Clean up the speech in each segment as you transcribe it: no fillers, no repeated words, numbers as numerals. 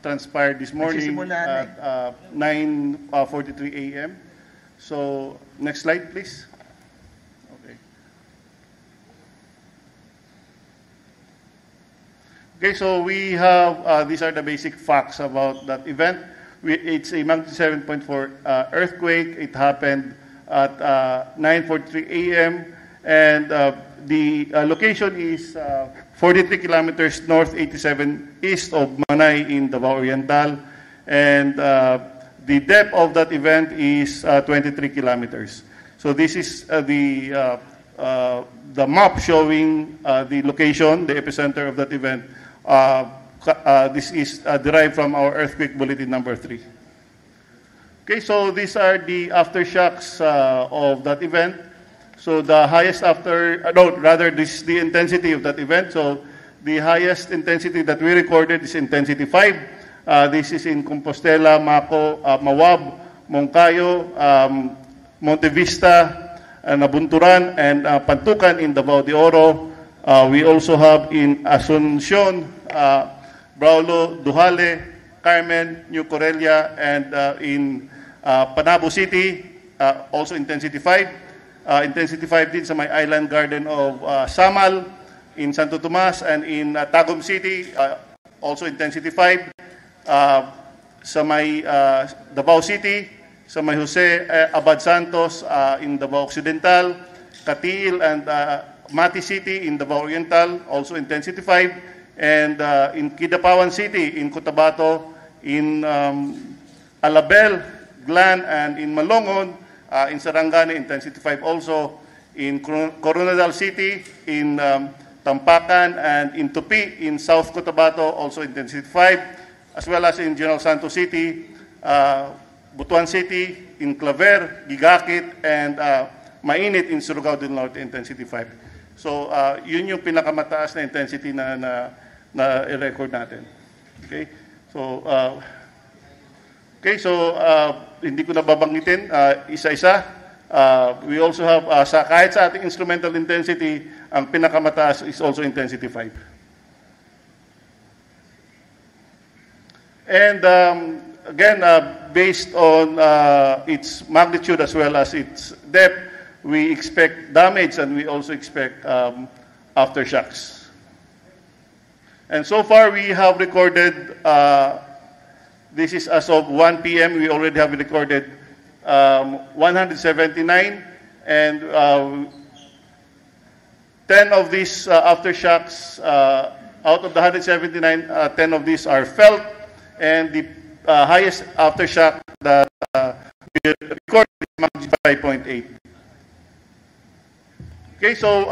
transpired this morning Nagsisimula na at 9:43 a.m. So, next slide, please. Okay. Okay, so we have, these are the basic facts about that event. It's a magnitude 7.4 earthquake. It happened at 9:43 a.m. And the location is 43 kilometers north, 87 east of Manay in Davao Oriental. And the depth of that event is 23 kilometers. So this is the map showing the location, the epicenter of that event. This is derived from our earthquake bulletin number 3. Okay, so these are the aftershocks of that event. So the highest this is the intensity of that event. So the highest intensity that we recorded is intensity 5. This is in Compostela, Maco, Mawab, Moncayo, Monte Vista, Nabunturan, and Pantucan in Davao de Oro. We also have in Asuncion, Braulo, Duhale, Carmen, New Corelia, and in Panabo City, also intensity 5. Intensity 5 din sa may island garden of Samal, in Santo Tomas, and in Tagum City, also intensity 5. Sa may Davao City, sa may Jose Abad Santos in Davao Occidental, Katiil and Mati City in Davao Oriental, also intensity 5. And in Kidapawan City, in Cotabato, in Alabel, Glan, and in Malongon, in Sarangani, intensity 5 also. In Coronadal City, in Tampakan, and in Tupi, in South Cotabato, also intensity 5. As well as in General Santos City, Butuan City, in Claver, Gigakit, and Mainit in Surigao del Norte, intensity 5. So, yun yung pinakamataas na intensity na i-record natin. Okay? So, hindi ko na babanggitin isa-isa. We also have, kahit sa ating instrumental intensity, ang pinakamataas is also intensity 5. And again, based on its magnitude as well as its depth, we expect damage and we also expect aftershocks. And so far, we have recorded, this is as of 1 p.m., we already have recorded 179, and 10 of these aftershocks, out of the 179, 10 of these are felt, and the highest aftershock that we recorded is magnitude 5.8. Okay, so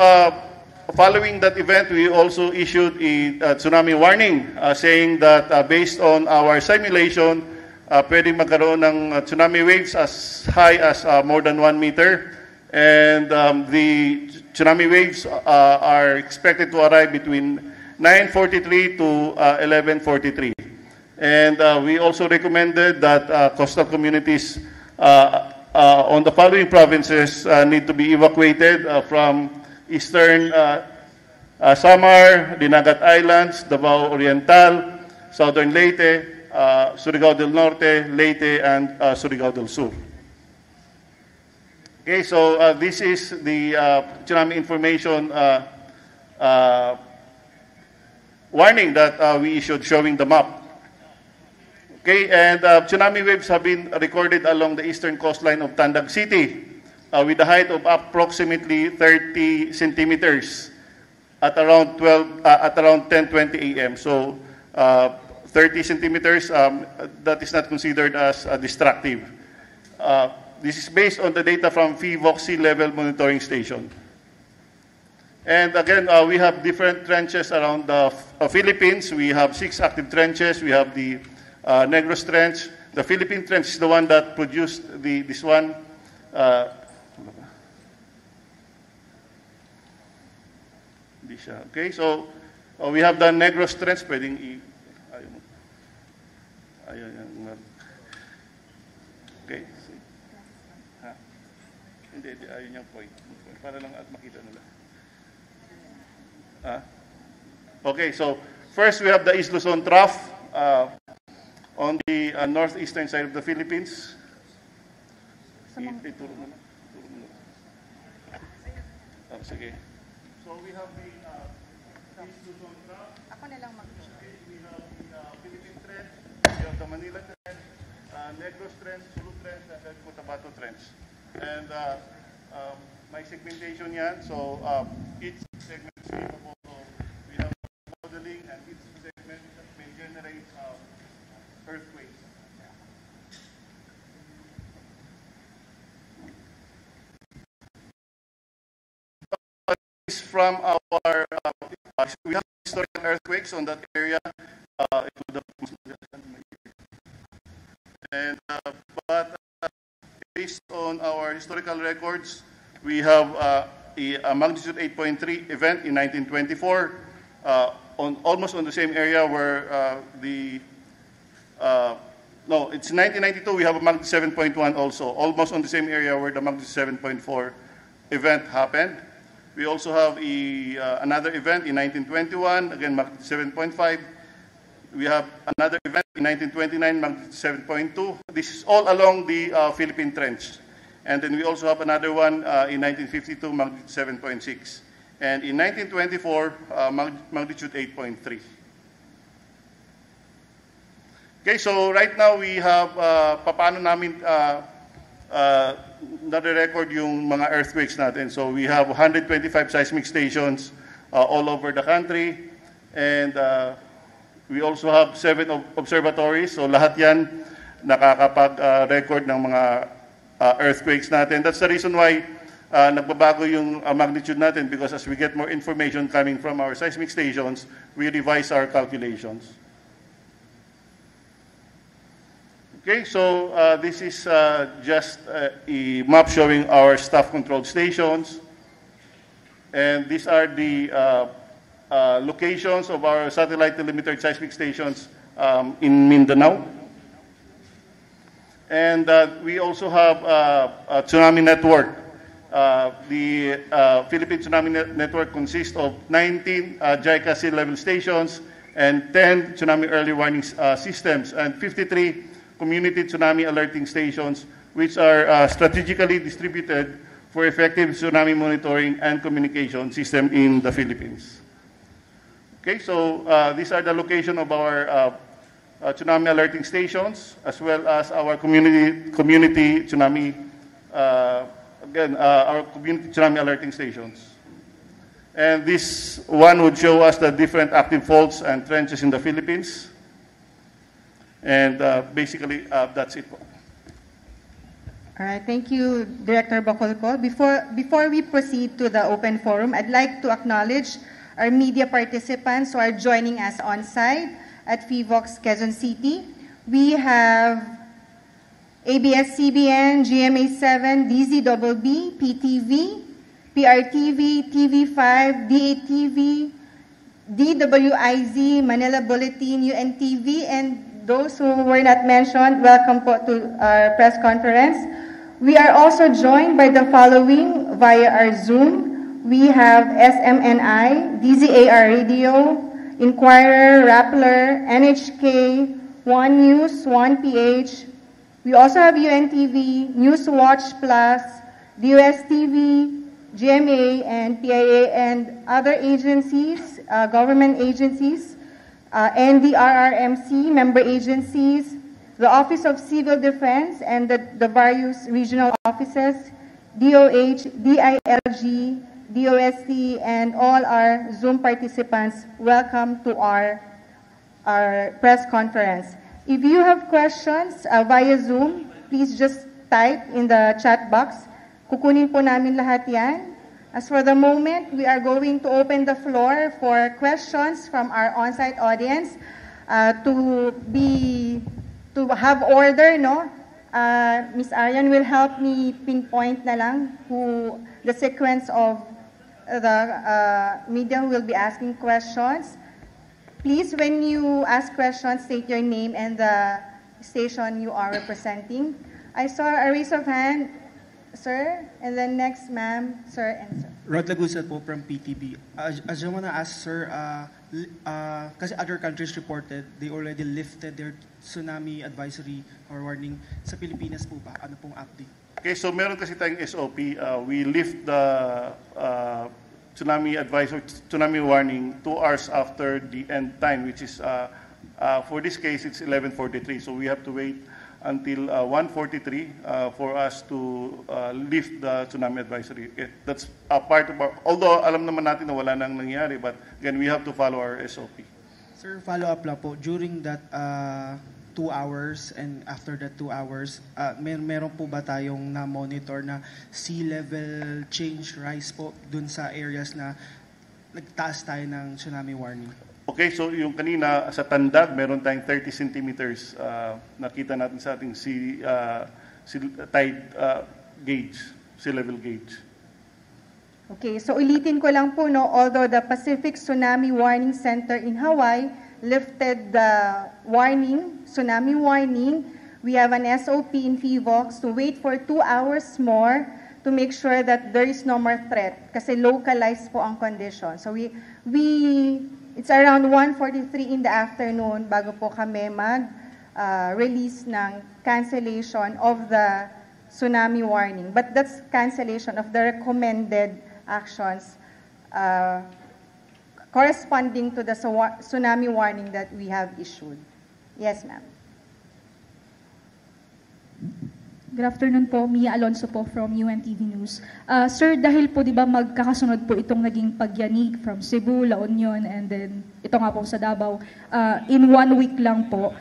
following that event, we also issued a tsunami warning saying that based on our simulation, pwedeng magkaroon ng tsunami waves as high as more than 1 meter. And the tsunami waves are expected to arrive between 9:43 to 11:43. And we also recommended that coastal communities on the following provinces need to be evacuated from eastern Samar, Dinagat Islands, Davao Oriental, Southern Leyte, Surigao del Norte, Leyte, and Surigao del Sur. Okay, so this is the tsunami information warning that we issued showing the map. Okay, and tsunami waves have been recorded along the eastern coastline of Tandag City with a height of approximately 30 centimeters at around 10:20 a.m. So 30 centimeters, that is not considered as destructive. This is based on the data from PHIVOC Sea Level Monitoring Station. And again, we have different trenches around the Philippines. We have 6 active trenches. We have the Negros Trench. The Philippine Trench is the one that produced this one. Okay, so we have the Negros Trench. Pwedeng okay. Hindi, ayun yung point. Para lang at makita nila. Okay, so first we have the East Luzon Trough. on the northeastern side of the Philippines. Ituro mo na. Oh, sige. So we have the East Luzon Trough. Ako na lang We have the Philippine Trench. We have the Manila Trench, Negros Trench, Sulu Trench, and then Cotabato Trench. And my segmentation yan. So each segment is capable of, we have modeling, and each segment may generate earthquakes. From our, we have historical earthquakes on that area. And but based on our historical records, we have a magnitude 8.3 event in 1924, almost on the same area where no, it's 1992. We have a magnitude 7.1 also, almost on the same area where the magnitude 7.4 event happened. We also have another event in 1921, again magnitude 7.5. We have another event in 1929, magnitude 7.2. This is all along the Philippine Trench. And then we also have another one in 1952, magnitude 7.6. And in 1924, magnitude 8.3. Okay, so right now we have, paano namin nare-record yung mga earthquakes natin. So we have 125 seismic stations all over the country, and we also have 7 observatories. So lahat yan nakakapag-record ng mga earthquakes natin. That's the reason why nagbabago yung magnitude natin, because as we get more information coming from our seismic stations, we revise our calculations. Okay, so this is just a map showing our staff-controlled stations. And these are the locations of our satellite telemetered seismic stations in Mindanao. And we also have a tsunami network. The Philippine Tsunami Network consists of 19 JICA sea level stations and 10 tsunami early warning systems and 53 community tsunami alerting stations, which are strategically distributed for effective tsunami monitoring and communication system in the Philippines. Okay, so these are the location of our tsunami alerting stations, as well as our community tsunami, our community tsunami alerting stations. And this one would show us the different active faults and trenches in the Philippines. And basically, that's it. All right, thank you, Director Bacolco. Before we proceed to the open forum, I'd like to acknowledge our media participants who are joining us on site at PHIVOX Quezon City. We have ABS-CBN, GMA7, DZBB, PTV, PRTV, TV5, DATV, DWIZ, Manila Bulletin, UNTV, and those who were not mentioned, welcome to our press conference. We are also joined by the following via our Zoom. We have SMNI, DZAR Radio, Inquirer, Rappler, NHK, One News, One PH. We also have UNTV, Newswatch Plus, DOSTV, GMA, and PIA, and other agencies, government agencies. And the RRMC member agencies, the Office of Civil Defense, and the various regional offices, DOH, DILG, DOST, and all our Zoom participants, welcome to our press conference. If you have questions via Zoom, please just type in the chat box. Kukunin po namin lahat yan. As for the moment, we are going to open the floor for questions from our on-site audience to have order, no? Ms. Arian will help me pinpoint na lang the sequence of the media who will be asking questions. Please, when you ask questions, state your name and the station you are representing. I saw a raise of hand. sir. And then next, ma'am, sir, and sir. Rod Lagusa po from PTB. I just want to ask, sir, kasi other countries reported they already lifted their tsunami advisory or warning. Sa Pilipinas po ba? Ano pong update? Okay, so meron kasi tayong SOP. We lift the tsunami advisory, tsunami warning 2 hours after the end time, which is, for this case, it's 11:43. So we have to wait until 1:43 for us to lift the tsunami advisory. That's a part of our, although alam naman natin na wala nang nangyari, but again, we have to follow our SOP. Sir, follow-up lang po. During that 2 hours and after that 2 hours, meron po ba tayong na-monitor na sea level change rise po dun sa areas na nagtaas tayo ng tsunami warning? Okay, so yung kanina sa Tandag, meron tayong 30 centimeters nakita natin sa ating tide gauge, sea level gauge. Okay, so ulitin ko lang po, no, although the Pacific Tsunami Warning Center in Hawaii lifted the warning, tsunami warning, we have an SOP in PHIVOLCS to wait for 2 hours more to make sure that there is no more threat kasi localized po ang condition. So it's around 1:43 in the afternoon bago po kami release ng cancellation of the tsunami warning. But that's cancellation of the recommended actions corresponding to the tsunami warning that we have issued. Yes, ma'am. Good afternoon po, Mia Alonso po from UNTV News. Sir, dahil po di ba magkakasunod po itong naging pagyanig from Cebu, La Union, and then ito nga po sa Davao, in 1 week lang po,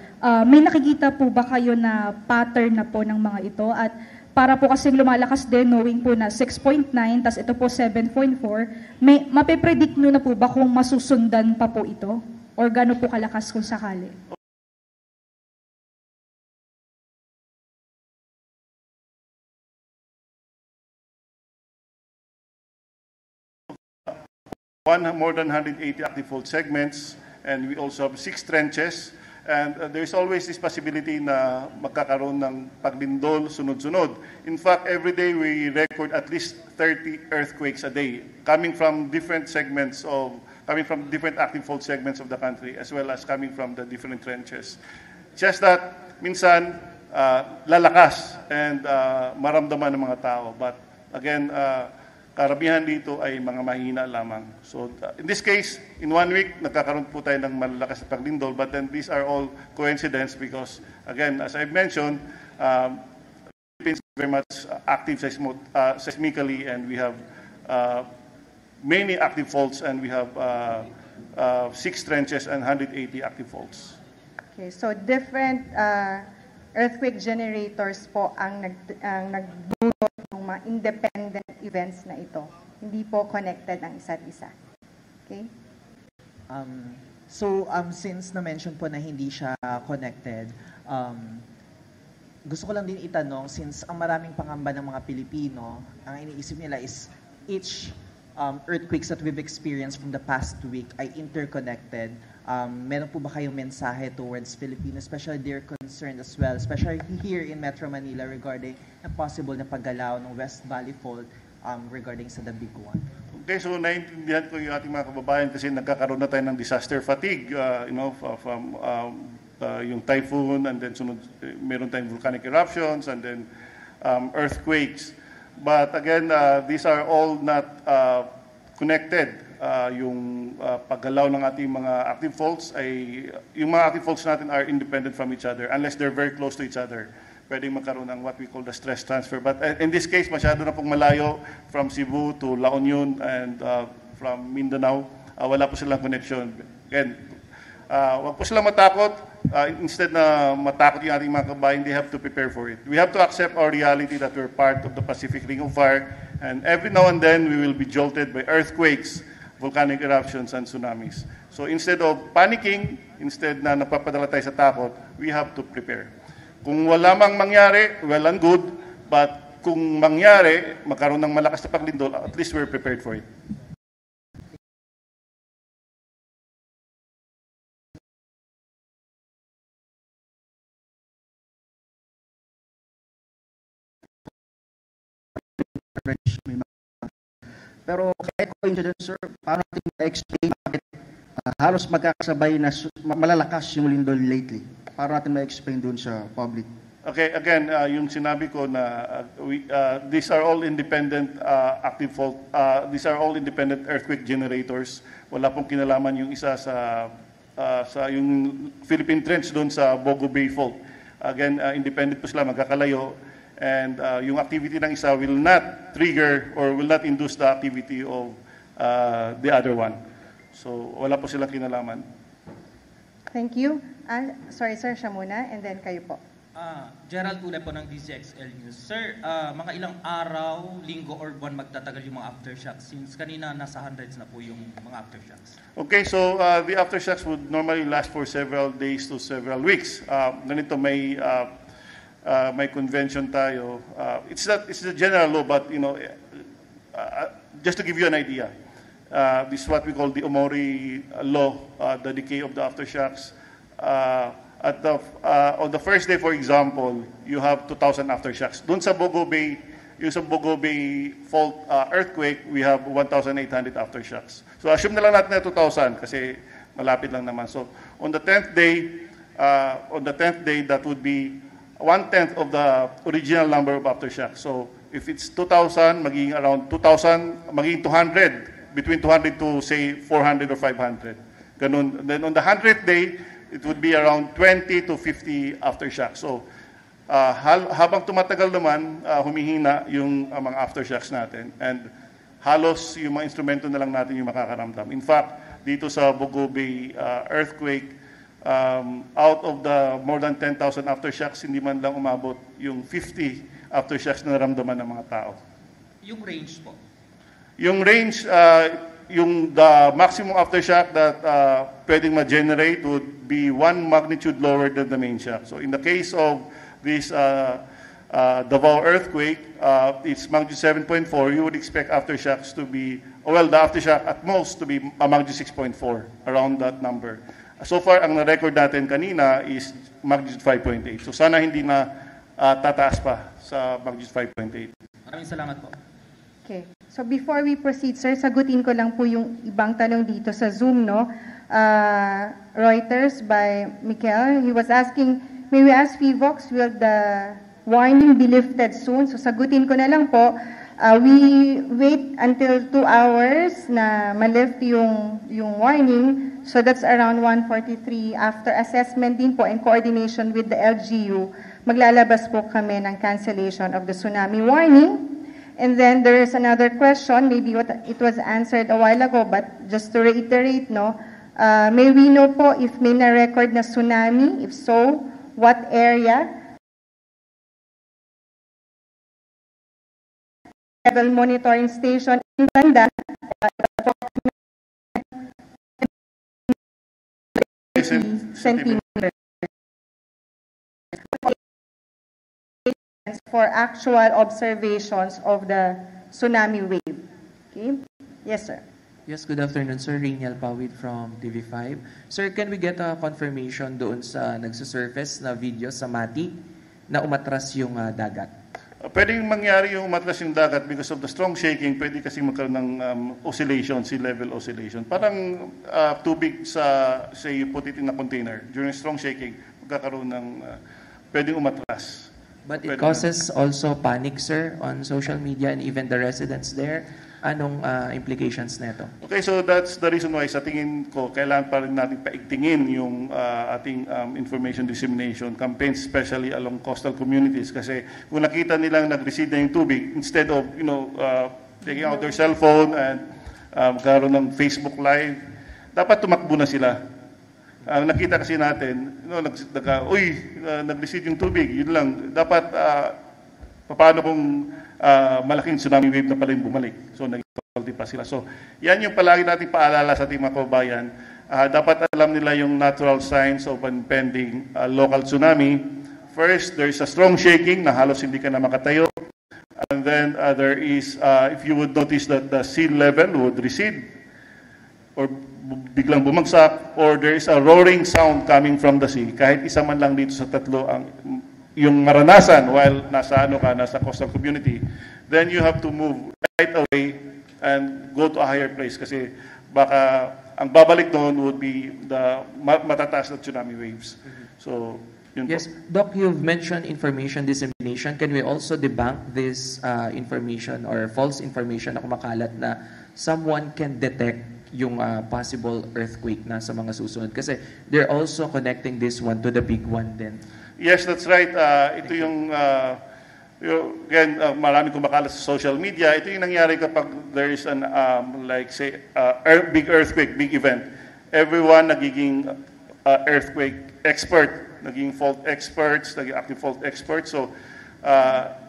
may nakikita po ba kayo na pattern na po ng mga ito? At para po kasing lumalakas din, knowing po na 6.9, tas ito po 7.4, mape-predict nyo na po ba kung masusundan pa po ito? Or gano'n po kalakas kung sakali? More than 180 active fault segments, and we also have 6 trenches. And there's always this possibility na magkakaroon ng paglindol sunod-sunod. In fact, every day we record at least 30 earthquakes a day, coming from different active fault segments of the country, as well as coming from the different trenches. Just that, minsan, lalakas and maramdaman ng mga tao. But again, karamihan dito ay mga mahina lamang. So in this case, in 1 week, nagkakaroon po tayo ng malalakas na paglindol, but then these are all coincidence because, again, as I've mentioned, Philippines is very much active seismically, and we have many active faults, and we have 6 trenches and 180 active faults. Okay, so different earthquake generators po ang nagdulot ng mga independent events na ito. Hindi po connected ang isa't isa. Okay? Since na-mention po na hindi siya connected, gusto ko lang din itanong, since ang maraming pangamba ng mga Pilipino, ang iniisip nila is each earthquakes that we've experienced from the past week ay interconnected. Meron po ba kayong mensahe towards Filipinos, especially they're concerned as well, especially here in Metro Manila regarding na possible na paggalaw ng West Valley Fault regarding sa the big one? Okay, so naiintindihan ko yung ating mga kababayan kasi nagkakaroon na tayo ng disaster fatigue, from yung typhoon, and then meron tayong volcanic eruptions, and then earthquakes. But again, these are all not connected. Yung paggalaw ng ating mga active faults yung mga active faults natin are independent from each other unless they're very close to each other. Pwedeng magkaroon ng what we call the stress transfer. But in this case, masyado na pong malayo from Cebu to La Union and from Mindanao. Wala po silang connection. Again, wag po silang matakot. Instead na matakot yung ating mga kabayan, they have to prepare for it. We have to accept our reality that we're part of the Pacific Ring of Fire, and every now and then we will be jolted by earthquakes, volcanic eruptions, and tsunamis. So instead of panicking, instead na napapadala tayo sa takot, we have to prepare. Kung wala mang mangyari, well and good, but kung mangyari, magkaroon ng malakas na paglindol, at least we're prepared for it. may mga. Pero kahit coincidence, sir, paano natin ma-explain bakit halos magkakasabay na malalakas yung lindol lately? Paano natin ma-explain dun sa public? Okay, again, yung sinabi ko na these are all independent active fault. These are all independent earthquake generators. Wala pong kinalaman yung isa sa yung Philippine Trench doon sa Bogo Bay Fault. Again, independent po sila, magkakalayo. And yung activity ng isa will not trigger or will not induce the activity of the other one. So, wala po silang kinalaman. Thank you. Sorry, sir, siya muna, and then kayo po. Gerald Ule po ng DZXL News. Sir, mga ilang araw, linggo or buwan magtatagal yung mga aftershocks? Since kanina nasa hundreds na po yung mga aftershocks. Okay, so the aftershocks would normally last for several days to several weeks. Ganito may convention tayo. It's a general law, but you know, just to give you an idea, this is what we call the Omori law, the decay of the aftershocks. On the first day, for example, you have 2,000 aftershocks. Doon sa Bogo Bay, yung sa Bogo Bay fault earthquake, we have 1,800 aftershocks. So assume na lang natin na 2,000 kasi malapit lang naman. So on the 10th day, that would be 1/10 of the original number of aftershocks. So if it's 2,000, magiging around 2,000, magiging 200, between 200 to say 400 or 500. Ganun. Then on the 100th day, it would be around 20 to 50 aftershocks. So, habang tumatagal naman, humihina yung mga aftershocks natin. And halos yung mga instrumento na lang natin yung makakaramdam. In fact, dito sa Bogo Bay earthquake, out of the more than 10,000 aftershocks, hindi man lang umabot yung 50 aftershocks na naramdaman ng mga tao. Yung range po? Yung range, the maximum aftershock that pwedeng ma-generate would be 1 magnitude lower than the main shock. So in the case of this Davao earthquake, it's magnitude 7.4, you would expect aftershocks to be, well, the aftershock at most to be a magnitude 6.4, around that number. So far, ang na-record natin kanina is magnitude 5.8. So sana hindi na tataas pa sa magnitude 5.8. Maraming salamat po. Okay. So before we proceed, sir, sagutin ko lang po yung ibang tanong dito sa Zoom, no? Reuters by Mikel, he was asking, may we ask PHIVOLCS, will the warning be lifted soon? So sagutin ko na lang po, we wait until 2 hours na ma-lift yung warning. So that's around 1:43. After assessment din po and coordination with the LGU, maglalabas po kami ng cancellation of the tsunami warning. And then there is another question, maybe it was answered a while ago, but just to reiterate, no, may we know po if may na-record na tsunami? If so, what area? Level monitoring station in Tanda, centimeters for actual observations of the tsunami wave. Okay? Yes, sir. Yes, good afternoon, Sir. Rainiel Pawid from TV5. Sir, can we get a confirmation doon sa nagsusurface na video sa Mati na umatras yung dagat? Pwedeng mangyari yung umatras yung dagat because of the strong shaking, pwede kasi magkaroon ng oscillation, sea level oscillation. Parang tubig sa, say, you put it in a container. During strong shaking, magkakaroon ng pwedeng umatras. But it causes also panic, sir, on social media and even the residents there. Anong implications nito? Okay, so that's the reason why sa tingin ko, kailangan pa rin natin paigtingin yung ating information dissemination campaigns, especially along coastal communities. Kasi kung nakita nilang nag-recede na yung tubig, instead of, taking out their cell phone and magkaroon ng Facebook Live, dapat tumakbo na sila. Nakita kasi natin, nag-recede yung tubig, yun lang. Dapat, paano kung malaking tsunami wave na pala yung bumalik? So, nag-salty pa sila. So, yan yung palagi natin paalala sa ating mga kababayan. Dapat alam nila yung natural signs of impending local tsunami. First, there is a strong shaking na halos hindi ka na makatayo. And then, there is, if you would notice that the sea level would recede or biglang bumagsak, or there is a roaring sound coming from the sea. Kahit isa man lang dito sa tatlo ang yung maranasan while nasa coastal community, then you have to move right away and go to a higher place kasi baka ang babalik doon would be the matataas na tsunami waves. So, yun Yes, po. Doc, you've mentioned information dissemination. Can we also debunk this information or false information na kumakalat na someone can detect yung possible earthquake na sa mga susunod? Kasi they're also connecting this one to the big one then. Yes, that's right. Ito yung, again, maraming kumakalat sa social media. Ito yung nangyari kapag there is an, like say, big earthquake, big event. Everyone nagiging earthquake expert, naging fault experts, naging active fault experts. So,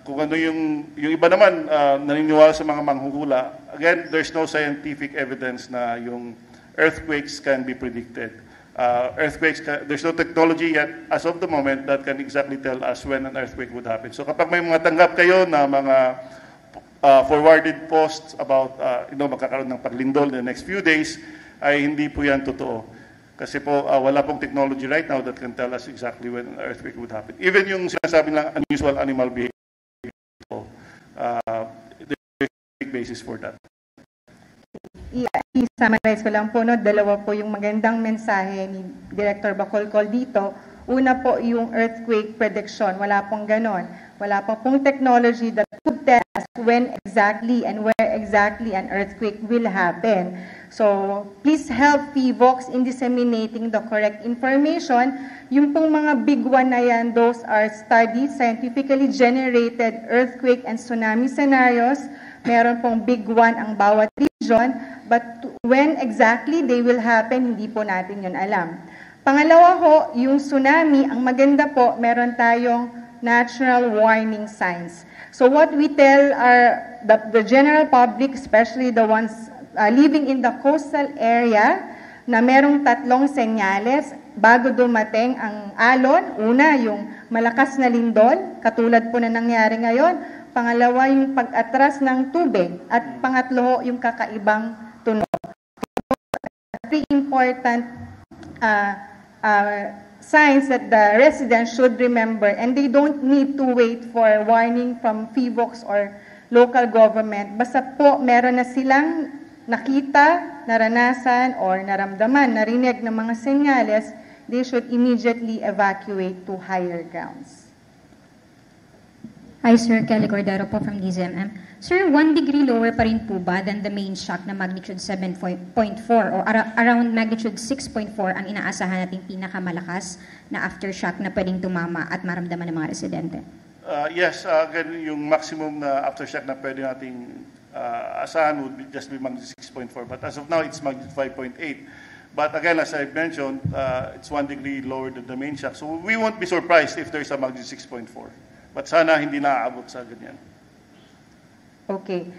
kung ano yung iba naman naniniwala sa mga manghuhula, again, there's no scientific evidence na yung earthquakes can be predicted. There's no technology yet as of the moment that can exactly tell us when an earthquake would happen. So kapag may mga tanggap kayo na mga forwarded posts about magkakaroon ng paglindol in the next few days, ay hindi po yan totoo. Kasi po wala pong technology right now that can tell us exactly when an earthquake would happen. Even yung sinasabi lang unusual animal behavior, there's a big basis for that. I-summarize ko lang po, no, dalawa po yung magandang mensahe ni Director Bacolcol dito. Una po yung earthquake prediction. Wala pong ganon. Wala pong technology that could tell us when exactly and where exactly an earthquake will happen. So, please help PVOX in disseminating the correct information. Yung pong mga big one na yan, those are studies, scientifically generated earthquake and tsunami scenarios. Meron pong big one ang bawat region, but when exactly they will happen, hindi po natin yun alam. Pangalawa ho, yung tsunami, ang maganda po, meron tayong natural warning signs. So what we tell the general public, especially the ones living in the coastal area, na merong tatlong senyales bago dumating ang alon. Una, yung malakas na lindol, katulad po na nangyari ngayon. Pangalawa, yung pag-atras ng tubig. At pangatlo, yung kakaibang tunog. Three important signs that the residents should remember, and they don't need to wait for warning from PVOX or local government. Basta po, meron na silang nakita, naranasan, or naramdaman, narinig ng mga senyales, they should immediately evacuate to higher grounds. Hi, Sir. Kelly Cordero po from DZMM. Sir, 1 degree lower pa rin po ba than the main shock na magnitude 7.4 or around magnitude 6.4 ang inaasahan nating pinakamalakas na aftershock na pwedeng tumama at maramdaman ng mga residente? Yes, again, yung maximum na aftershock na pwede nating asahan would just be magnitude 6.4. But as of now, it's magnitude 5.8. But again, as I mentioned, it's 1 degree lower than the main shock. So we won't be surprised if there's a magnitude 6.4. But sana hindi naaabot sa ganyan. Okay.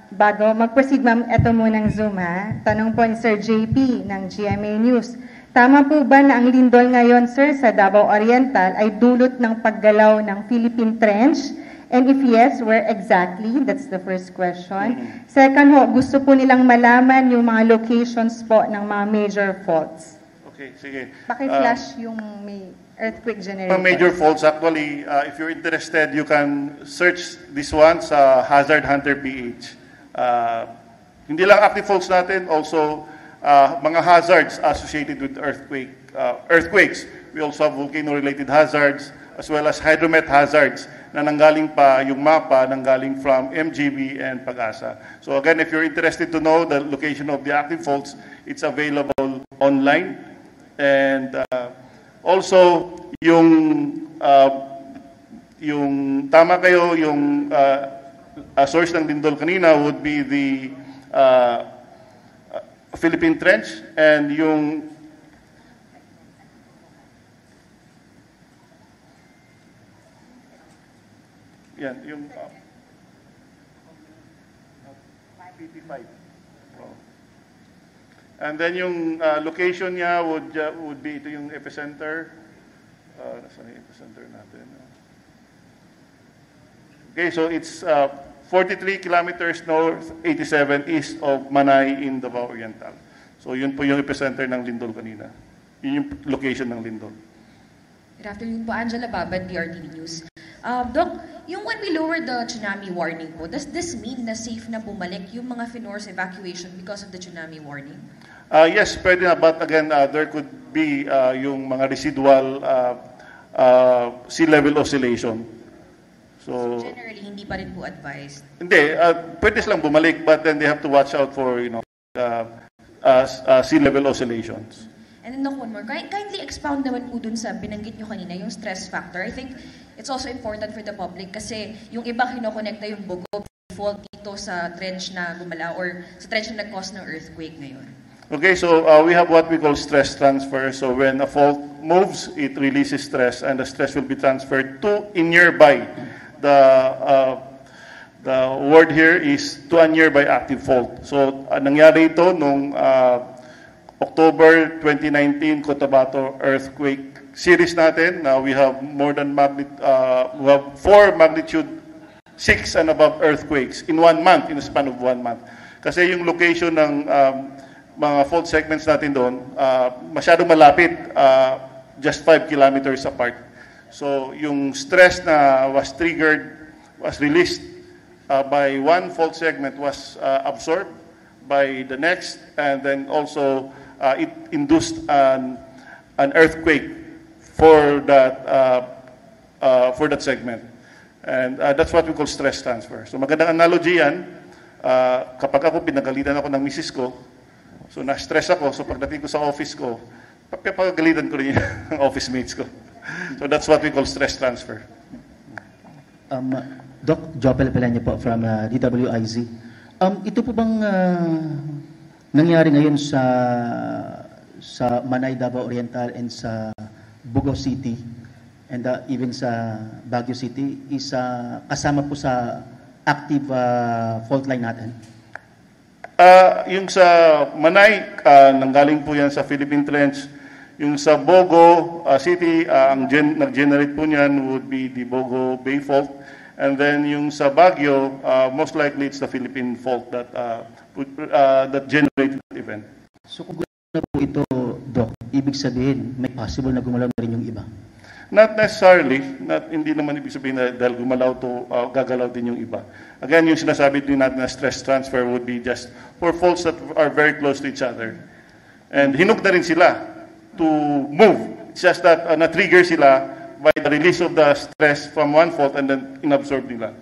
Bago mag-proceed, ma'am, ito munang Zoom, ha? Tanong po ni Sir JP ng GMA News. Tama po ba na ang lindol ngayon, sir, sa Davao Oriental ay dulot ng paggalaw ng Philippine Trench? And if yes, where exactly? That's the first question. Second ho, gusto po nilang malaman yung mga locations po ng mga major faults. Okay, sige. Paki-flash yung may earthquake generator. Major faults, actually, if you're interested, you can search this one sa Hazard Hunter PH. Hindi lang active faults natin, also mga hazards associated with earthquakes. We also have volcano-related hazards, as well as hydromet hazards na nanggaling pa yung mapa, nanggaling from MGB and Pag-asa. So again, if you're interested to know the location of the active faults, it's available online. And also, yung tama kayo, yung source ng lindol kanina would be the Philippine Trench, and yung PP5. And then yung location niya would be ito yung epicenter. Nasaan yung epicenter natin? Okay, so it's 43 kilometers north, 87 east of Manay in Davao Oriental. So yun po yung epicenter ng lindol kanina. Yun yung location ng lindol. Good afternoon po, Angela Babad, DRTV News. Doc, Yung when we lower the tsunami warning po, does this mean na safe na bumalik yung mga FINOR's evacuation because of the tsunami warning? Yes, pwede na, but again, there could be yung mga residual sea level oscillation. So Generally, hindi pa rin po advised. hindi, pwede silang bumalik, but then they have to watch out for, sea level oscillations. And then, Doc, one more. Kindly expound naman po dun sa binanggit nyo kanina, yung stress factor. I think it's also important for the public kasi yung iba kinokonekta yung Bogo fault dito sa trench na gumalaw or sa trench na nag-cause ng earthquake ngayon. Okay, so we have what we call stress transfer. So when a fault moves, it releases stress and the stress will be transferred to in nearby. The word here is to a nearby active fault. So nangyari ito nung October 2019 Cotabato earthquake series natin. Now we have we have 4 magnitude 6 and above earthquakes in 1 month, in a span of 1 month. Kasi yung location ng mga fault segments natin doon, masyadong malapit, just 5 kilometers apart. So yung stress na was released by one fault segment was absorbed by the next, and then also it induced an earthquake for that segment. And that's what we call stress transfer. So magandang analogy yan. Kapag ako pinagalitan ako ng misis ko, so na-stress ako, so pagdating ko sa office ko, papagalitan ko rin yung office mates ko. So that's what we call stress transfer. Doc, Jopel Pelanyo po from DWIZ. Ito po bang nangyari ngayon sa Manay, Davao Oriental and sa Bugo City and even sa Baguio City is kasama po sa active fault line natin? Yung sa Manay, nanggaling po yan sa Philippine Trench. Yung sa Bogo City, ang nag-generate po niyan would be the Bogo Bay Fault. And then yung sa Baguio, most likely it's the Philippine fault that generated the event. So kung gumalaw po ito, Doc, ibig sabihin may possible na gumalaw na rin yung iba? Not necessarily. Hindi naman ibig sabihin na dahil gumalaw to, gagalaw din yung iba. Again, yung sinasabi din natin na stress transfer would be just for faults that are very close to each other. And hinug na rin sila to move. It's just that na-trigger sila by the release of the stress from one fault and then inabsorb nila.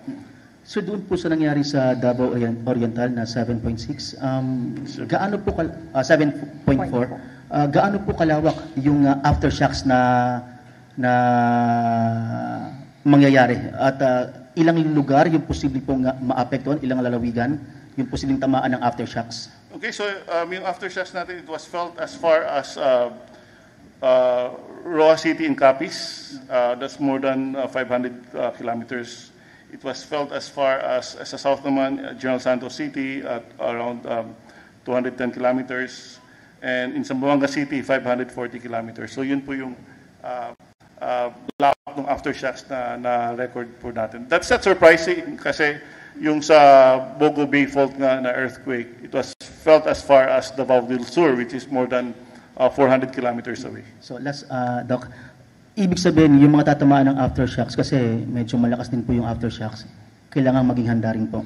So doon po sa nangyari sa Davao Oriental na 7.6, gaano po 7.4, gaano po kalawak yung aftershocks na mangyayari at ilang lugar yung posibleng pong maapektuhan, ilang lalawigan yung posibleng tamaan ng aftershocks? Okay, so yung aftershocks natin, it was felt as far as Roa City in Capiz, that's more than 500 kilometers. It was felt as far as sa south naman, General Santos City at around 210 kilometers. And in Zamboanga City, 540 kilometers. So yun po yung lawak ng aftershocks na record po natin. That's not surprising kasi yung sa Bogo Bay Fault na earthquake, it was felt as far as Davao del Sur, which is more than 400 kilometers away. So last, Doc, ibig sabihin yung mga tatamaan ng aftershocks kasi medyo malakas din po yung aftershocks, kailangan maging handa rin po.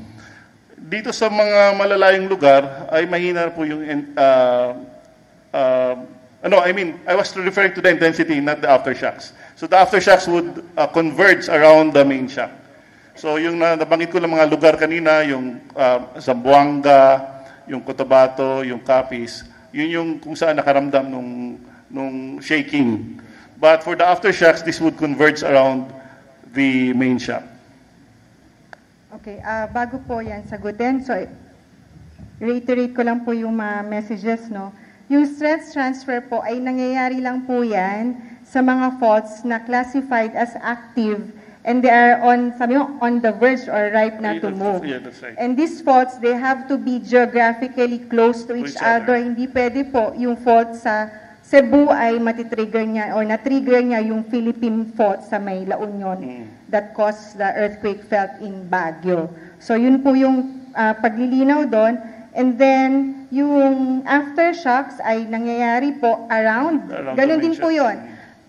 Dito sa mga malalayong lugar ay mahina po yung I was referring to the intensity, not the aftershocks. So the aftershocks would converge around the main shock. So yung nabanggit ko lang mga lugar kanina, yung Zamboanga, yung Cotabato, yung Capiz, yun yung kung saan nakaramdam nung shaking. But for the aftershocks, this would converge around the main shock. Okay, bago po yan sagutin, so reiterate ko lang po yung mga messages, no? Yung stress transfer po ay nangyayari lang po yan sa mga faults na classified as active and they are on the verge or ripe na to move. Yeah, that's right. And these faults, they have to be geographically close to each other. Hindi pwede po yung fault sa Cebu ay matitrigger niya or na-trigger niya yung Philippine fault sa may La Union that caused the earthquake felt in Baguio. So yun po yung paglilinaw doon. And then yung aftershocks ay nangyayari po around. Ganun din po yun.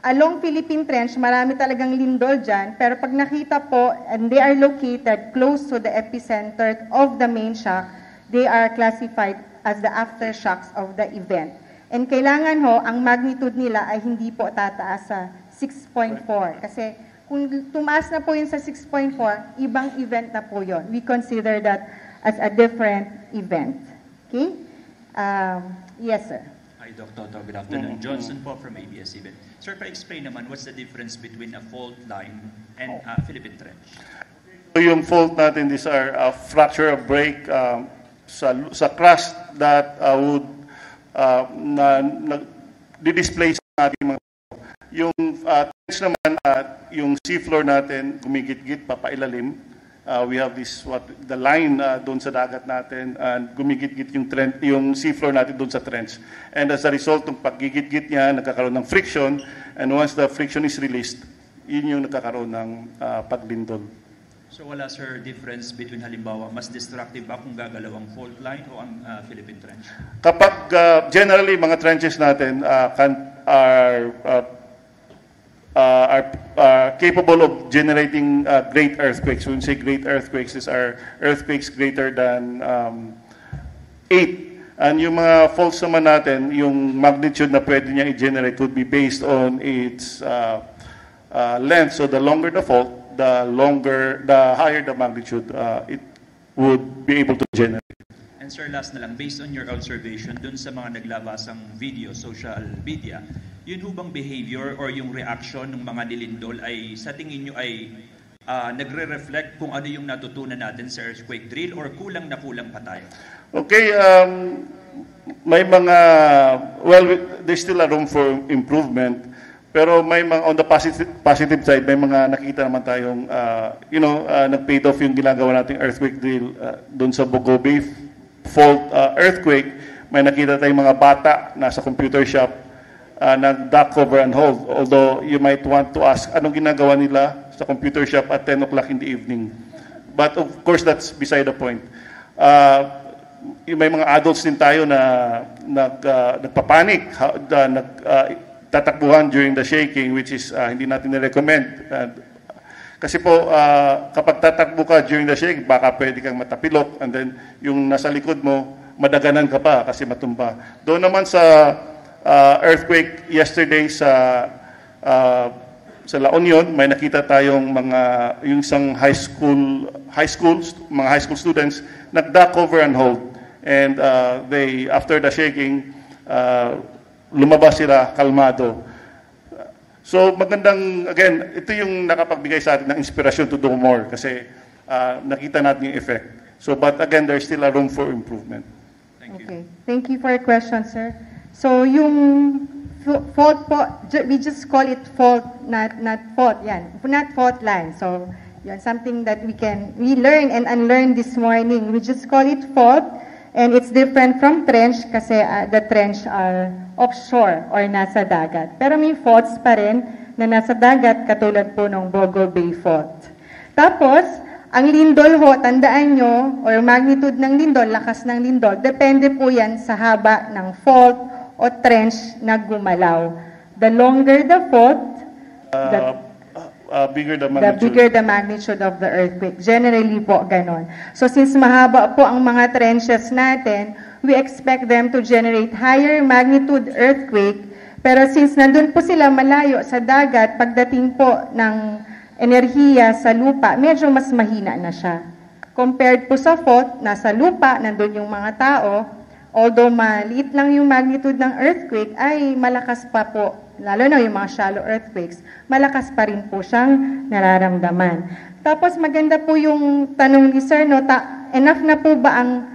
along Philippine Trench, marami talagang lindol dyan, pero pag nakita po, and they are located close to the epicenter of the main shock, they are classified as the aftershocks of the event. And kailangan ho, ang magnitude nila ay hindi po tataas sa 6.4. Kasi kung tumaas na po yun sa 6.4, ibang event na po yun. We consider that as a different event. Okay? Yes, sir. Hi, Dr. Toto. Good afternoon. Johnson po from ABS-CBN. Sir, pa-explain naman, what's the difference between a fault line and a Philippine Trench? So yung fault natin, these are fracture or break sa crust that would di-display sa ating mga yung trench naman yung seafloor natin gumigit-git papailalim. We have this the line doon sa dagat natin and gumigit-git yung seafloor natin doon sa trench. And as a result ng paggigit-git niya, nagkakaroon ng friction, and once the friction is released, yun yung nagkakaroon ng paglindol. So wala, sir, difference between halimbawa, mas destructive ba kung gagalaw ang fault line o ang Philippine Trench? Kapag generally mga trenches natin are capable of generating great earthquakes. When we say great earthquakes, these are earthquakes greater than 8. And yung mga faults naman natin, yung magnitude na pwede niya i-generate would be based on its length. So the longer the fault, the higher the magnitude it would be able to generate. And sir, last na lang, based on your observation dun sa mga naglabasang video, social media, yun hubang behavior or yung reaction ng mga nilindol ay sa tingin nyo ay nagre-reflect kung ano yung natutunan natin sa earthquake drill or kulang na kulang pa tayo? Okay, may mga, well, there's still a room for improvement. Pero may mga, on the positive side, may mga nakita naman tayong, nag-paid off yung ginagawa nating earthquake drill doon sa Bogo Bay fault earthquake. May nakita tayong mga bata nasa computer shop, nag-duck cover and hold. Although you might want to ask, anong ginagawa nila sa computer shop at 10 o'clock in the evening? But of course, that's beside the point. May mga adults din tayo na nagpapanik, tatakbuhan during the shaking, which is hindi natin na-recommend. Kasi po, kapag tatakbo ka during the shake, baka pwede kang matapilok, and then yung nasa likod mo, madaganan ka pa kasi matumba. Doon naman sa earthquake yesterday sa La Union, may nakita tayong yung isang high school students, nag-duck cover and hold. And they, after the shaking, lumabas sila kalmado. So magandang, again, ito yung nakapagbigay sa atin ng inspirasyon to do more kasi nakita natin yung effect. So, but again, there's still a room for improvement. Thank you. Okay. Thank you for your question, sir. So yung fault po, we just call it fault, not fault. Yan, not fault line. So yan, something that we learn and unlearn this morning. We just call it fault. And it's different from trench kasi the trench are offshore or nasa dagat. Pero may faults pa rin na nasa dagat katulad po ng Bogo Bay Fault. Tapos, ang lindol ho, tandaan nyo, or magnitude ng lindol, lakas ng lindol, depende po yan sa haba ng fault o trench na gumalaw. The longer the fault, bigger the magnitude of the earthquake. Generally po, ganon. So since mahaba po ang mga trenches natin, we expect them to generate higher magnitude earthquake. Pero since nandun po sila malayo sa dagat, pagdating po ng enerhiya sa lupa, medyo mas mahina na siya. Compared po sa fault, nasa lupa, nandun yung mga tao, although maliit lang yung magnitude ng earthquake, ay malakas pa po, lalo na yung mga shallow earthquakes, malakas pa rin po siyang nararamdaman. Tapos maganda po yung tanong ni Sir, no, enough na po ba ang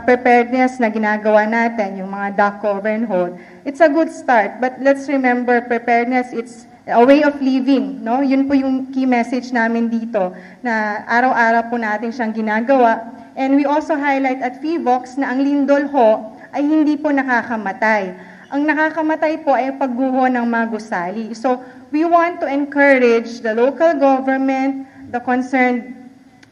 preparedness na ginagawa natin, yung mga duck cover and hold? It's a good start, but let's remember, preparedness, it's a way of living, no? Yun po yung key message namin dito, na araw-araw po natin siyang ginagawa. And we also highlight at FIVOX na ang lindol ho ay hindi po nakakamatay. Ang nakakamatay po ay pagguho ng mga gusali. So, we want to encourage the local government, the concerned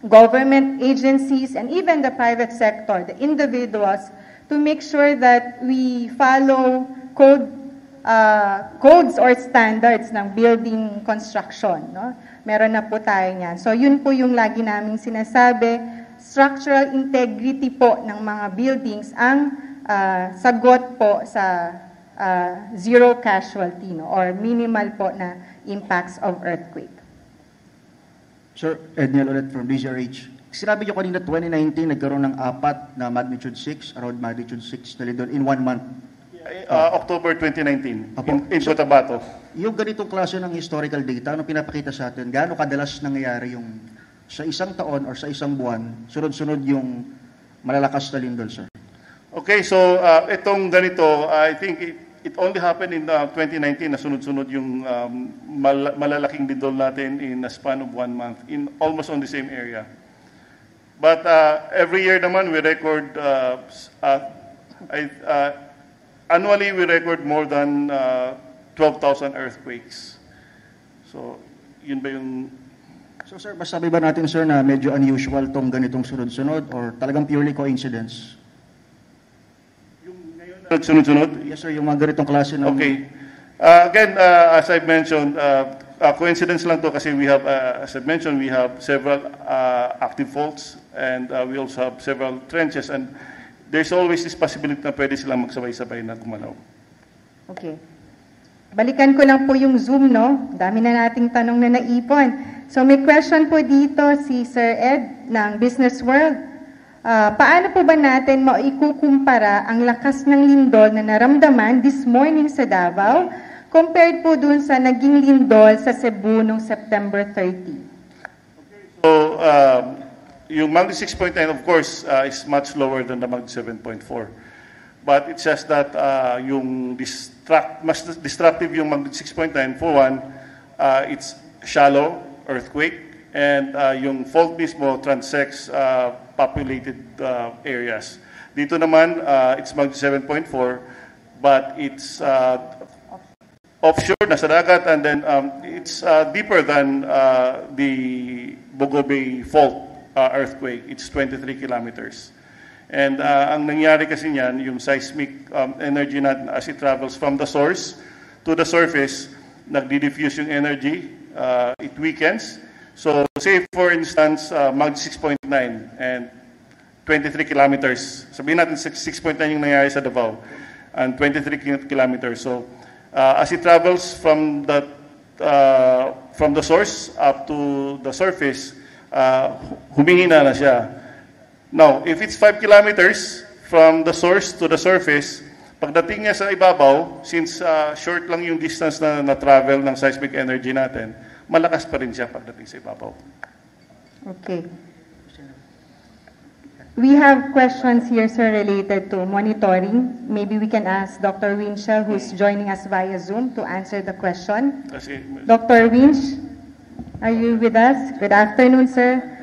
government agencies, and even the private sector, the individuals, to make sure that we follow code codes or standards ng building construction. No? Meron na po tayo niyan. So yun po yung lagi naming sinasabi, structural integrity po ng mga buildings ang sagot po sa zero casualty, no? Or minimal po na impacts of earthquake. Sir, Edniel ulit from DZRH. Sinabi niyo kanina 2019 nagkaroon ng 4 na magnitude 6, around magnitude 6 na lindol in 1 month. October 2019 in Cotabato. Yung ganitong klase ng historical data, ano pinapakita sa atin, gaano kadalas nangyayari yung sa isang taon or sa isang buwan, sunod-sunod yung malalakas na lindol, sir? Okay, so itong ganito, I think it only happened in 2019 na sunod-sunod yung malalaking lindol natin in a span of 1 month, in almost on the same area. But every year naman we record, annually we record more than 12,000 earthquakes. So, yun ba yung... So sir, masabi ba natin sir na medyo unusual tong ganitong sunod-sunod or talagang purely coincidence? Sunod-sunod? Yes sir, yung mga ganitong klase ng... Okay. Again, as I've mentioned, coincidence lang to kasi we have, as I've mentioned, we have several active faults and we also have several trenches and there's always this possibility na pwede silang magsabay-sabay na gumalaw. Okay. Balikan ko lang po yung Zoom, no? Dami na nating tanong na naipon. So may question po dito si Sir Ed ng Business World. Paano po ba natin maikukumpara ang lakas ng lindol na naramdaman this morning sa Davao compared po dun sa naging lindol sa Cebu noong September 30? So, yung magnitude 6.9 of course is much lower than the magnitude 7.4. But it's just that yung mas destructive yung magnitude 6.9 for one, it's shallow earthquake and yung fault mismo transects populated areas. Dito naman it's magnitude 7.4 but it's offshore, nasa dagat, and then it's deeper than the Bogo Bay fault earthquake. It's 23 kilometers. And ang nangyari kasi niyan, yung seismic energy natin as it travels from the source to the surface, nagdi-diffuse yung energy, it weakens. So say for instance, magnitude 6.9 and 23 kilometers. Sabihin natin 6.9 yung nangyari sa Davao and 23 kilometers. So as it travels from the source up to the surface, humihina na siya. Now, if it's 5 kilometers from the source to the surface, pagdating niya sa ibabaw, since short lang yung distance na travel ng seismic energy natin, malakas pa rin siya pagdating sa ibabaw. Okay. We have questions here, sir, related to monitoring. Maybe we can ask Dr. Winchell, who's joining us via Zoom, to answer the question. Dr. Winch, are you with us? Good afternoon, sir.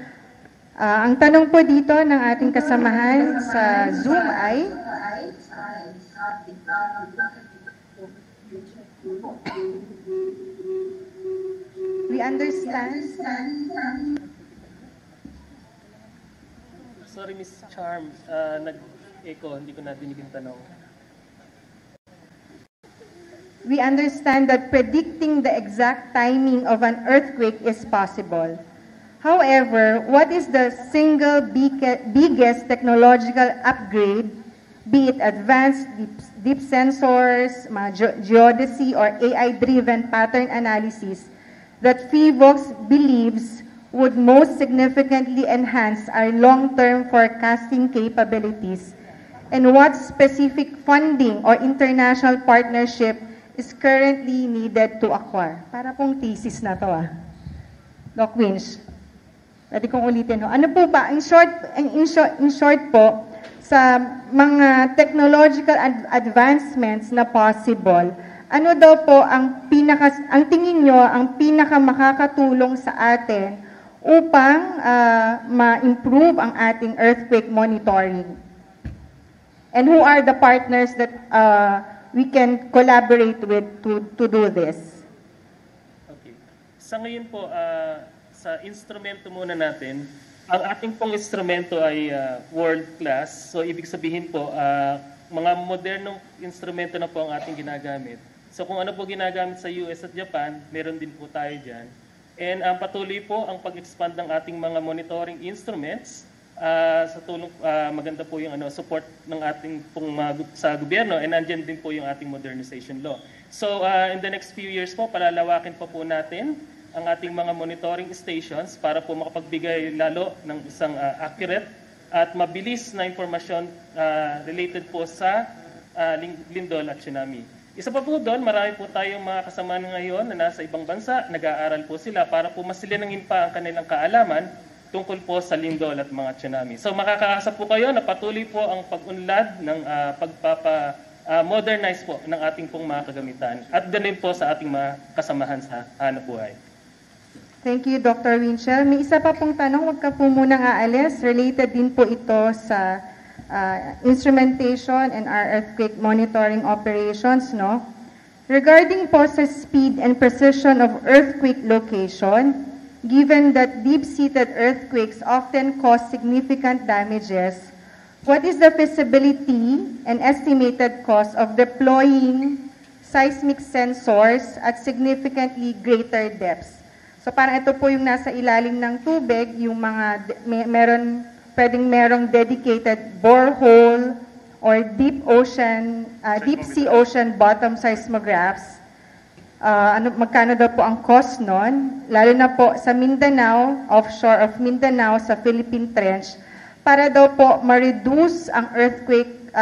Ang tanong po dito ng ating kasamahan sa Zoom ay, we understand. Sorry, Miss Charm, nag-echo, hindi ko nadinig yung tanong. We understand that predicting the exact timing of an earthquake is possible. However, what is the single biggest technological upgrade, be it advanced deep sensors, geodesy, or AI-driven pattern analysis, that PHIVOX believes would most significantly enhance our long-term forecasting capabilities? And what specific funding or international partnership is currently needed to acquire? Para pong thesis na to Doc Winch. Pwede kong ulitin. Ano po ba, in short po, sa mga technological advancements na possible, ano daw po ang tingin nyo ang pinaka makakatulong sa atin upang ma-improve ang ating earthquake monitoring? And who are the partners that we can collaborate with to do this? Okay. Sa ngayon po, sa instrumento muna natin, ang ating pong instrumento ay world class. So ibig sabihin po, mga modernong instrumento na po ang ating ginagamit. So kung ano po ginagamit sa US at Japan, meron din po tayo dyan. And patuloy po ang pag-expand ng ating mga monitoring instruments sa tulong, maganda po yung support ng ating sa gobyerno, and andyan din po yung ating modernization law. So in the next few years po, palalawakin pa po natin ang ating mga monitoring stations para po makapagbigay lalo ng isang accurate at mabilis na impormasyon related po sa lindol at tsunami. Isa pa po doon, marami po tayong mga kasama ngayon na nasa ibang bansa, nag-aaral po sila para po mas silinangin pa ang kanilang kaalaman tungkol po sa lindol at mga tsunami. So makakaasa po kayo na patuloy po ang pag-unlad ng modernize po ng ating pong mga kagamitan at ganun po sa ating mga kasamahan sa hanap buhay. Thank you, Dr. Winchell. May isa pa pong tanong, huwag ka po munang aalis. Related din po ito sa instrumentation and our earthquake monitoring operations, no? Regarding po sa speed and precision of earthquake location, given that deep-seated earthquakes often cause significant damages, what is the feasibility and estimated cost of deploying seismic sensors at significantly greater depths? So parang ito po yung nasa ilalim ng tubig, yung mga pwedeng merong dedicated borehole or deep sea ocean bottom seismographs. Magkano daw po ang cost nun? Lalo na po sa Mindanao, offshore of Mindanao, sa Philippine Trench, para daw po ma-reduce ang earthquake,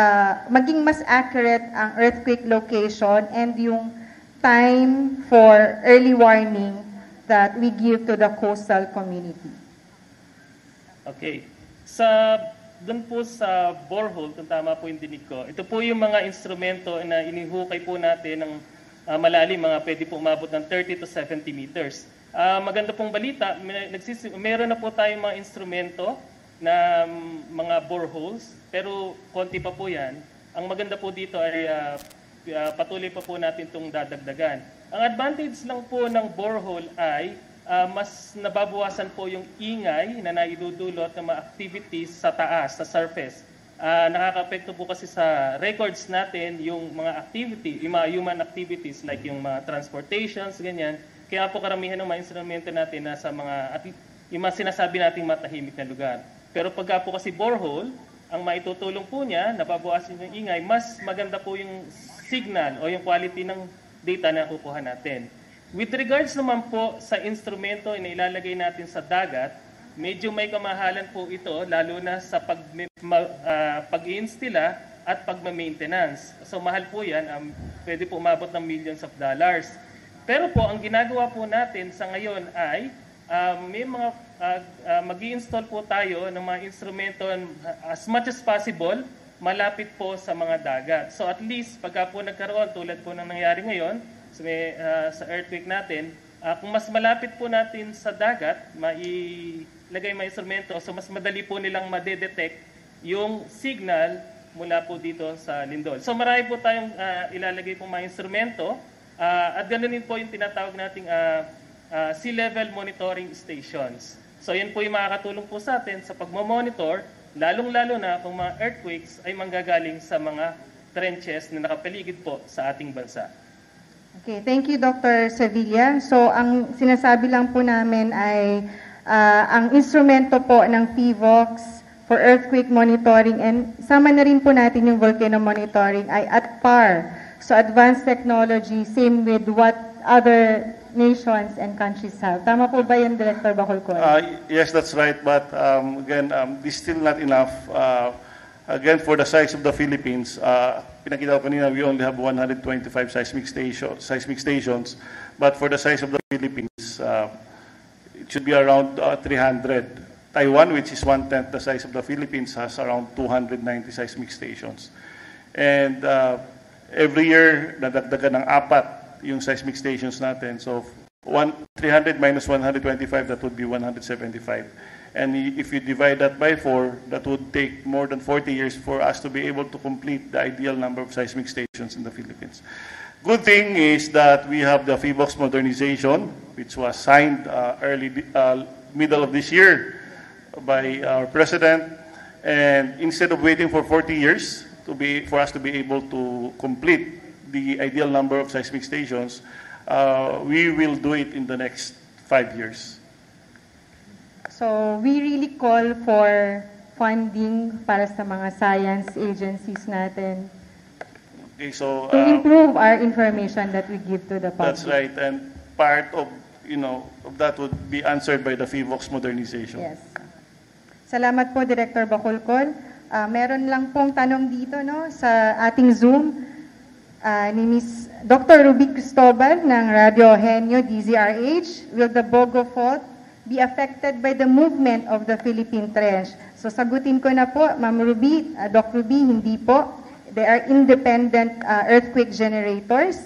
maging mas accurate ang earthquake location and yung time for early warning that we give to the coastal community. Okay. Doon po sa borehole, kung tama po yung dinig ko, ito po yung mga instrumento na inihukay po natin ng malalim, pwede po umabot ng 30 to 70 meters. Maganda pong balita, meron na po tayong mga instrumento na mga boreholes, pero konti pa po yan. Ang maganda po dito ay patuloy pa po natin itong dadagdagan. Ang advantage lang po ng borehole ay mas nababawasan po yung ingay na naidudulot ng mga activities sa taas, sa surface. Nakaka-apekto po kasi sa records natin yung mga activity, yung mga human activities like yung mga transportations, ganyan. Kaya po karamihan ng mga instrumento natin nasa yung mga sinasabi nating matahimik na lugar. Pero pagka po kasi borehole, ang maitutulong po niya, nababawasan yung ingay, mas maganda po yung signal o yung quality ng data na kukuha natin. With regards naman po sa instrumento na ilalagay natin sa dagat, medyo may kamahalan po ito, lalo na sa pag-i-instilla at pag-maintenance. So mahal po yan, pwede po umabot ng millions of dollars. Pero po, ang ginagawa po natin sa ngayon ay may mga mag-i-install po tayo ng mga instrumento as much as possible, malapit po sa mga dagat. So at least, pagka po nagkaroon, tulad po ng nangyari ngayon, sa earthquake natin, kung mas malapit po natin sa dagat, mailagay mga instrumento, so mas madali po nilang madedetect yung signal mula po dito sa lindol. So marami po tayong ilalagay po mga instrumento, at ganoon din po yung tinatawag nating sea level monitoring stations. So yan po yung makakatulong po sa atin sa pagmamonitor, lalong-lalo na kung mga earthquakes ay manggagaling sa mga trenches na nakapaligid po sa ating bansa. Okay, thank you, Dr. Sevilla. So, ang sinasabi lang po namin ay ang instrumento po ng PHIVOLCS for earthquake monitoring and sama na rin po natin yung volcano monitoring ay at par. So, advanced technology, same with what other nations and countries have. Tama po ba yun, Director Bacolcol? Yes, that's right. But again, this is still not enough. Again, for the size of the Philippines, pinakita ko kanina, we only have 125 seismic stations. But for the size of the Philippines, it should be around 300. Taiwan, which is 1/10 the size of the Philippines, has around 290 seismic stations. And every year, nadagdagan ng 4 yung seismic stations natin. So 300 minus 125, that would be 175. And if you divide that by 4, that would take more than 40 years for us to be able to complete the ideal number of seismic stations in the Philippines. Good thing is that we have the PHIVOLCS modernization, which was signed middle of this year by our President. And instead of waiting for 40 years for us to be able to complete the ideal number of seismic stations, we will do it in the next 5 years. So we really call for funding para sa mga science agencies natin Okay, so to improve our information that we give to the public. that's right, and part of of that would be answered by the FIVOX modernization. Yes. Salamat po, Director Bacolcol. Meron lang pong tanong dito sa ating Zoom ni Ms. Dr. Ruby Cristobal ng Radio Henyo DZRH. Will the Bogo Fault be affected by the movement of the Philippine Trench? So sagutin ko na po, Ma'am Ruby, Doc Ruby, hindi po. They are independent earthquake generators.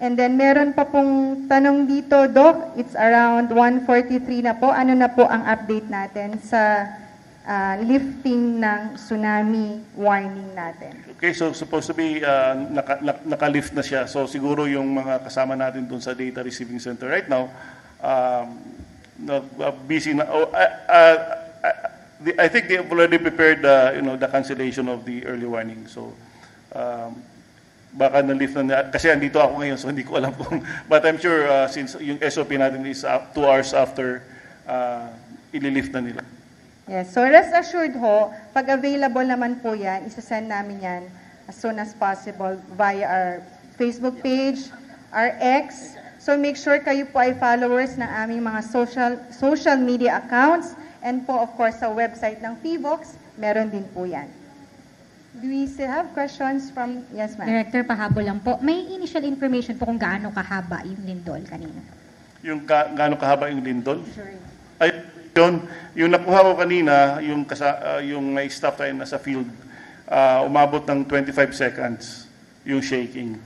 And then meron pa pong tanong dito, Doc, it's around 1:43 na po. Ano na po ang update natin sa lifting ng tsunami warning natin? Okay, so supposed to be naka-lift na siya. So siguro yung mga kasama natin dun sa data receiving center right now, busy na. I think they have already prepared the cancellation of the early warning. So baka na-lift na niya. Kasi andito ako ngayon, so hindi ko alam kung. But I'm sure since yung SOP natin is 2 hours after, ililift na nila. Yes, so rest assured ho, pag available naman po yan, isasend namin yan as soon as possible via our Facebook page, our X. So make sure kayo po ay followers ng aming mga social media accounts, and po of course sa website ng FIVOX, meron din po yan. Do we still have questions from... Yes, ma'am. Director, pahabol lang po. May initial information po kung gaano kahaba yung lindol kanina? Yung gaano kahaba yung lindol? Sure. Ay, yung nakuha ko kanina, yung may staff tayo nasa field, umabot ng 25 seconds yung shaking.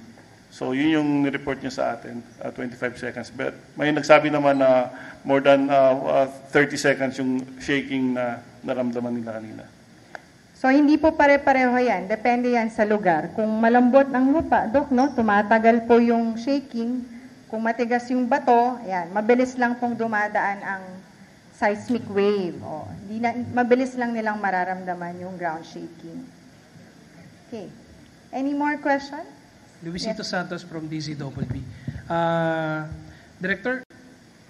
So yun yung report niya sa atin, 25 seconds. But may nagsabi naman na more than 30 seconds yung shaking na naramdaman nila kanina. So hindi po pare-pareho yan. Depende yan sa lugar. Kung malambot ang lupa, Dok, tumatagal po yung shaking. Kung matigas yung bato, yan, mabilis lang pong dumadaan ang seismic wave. Mabilis lang nilang mararamdaman yung ground shaking. Okay. Any more questions? Luisito Santos from DZWB. Director,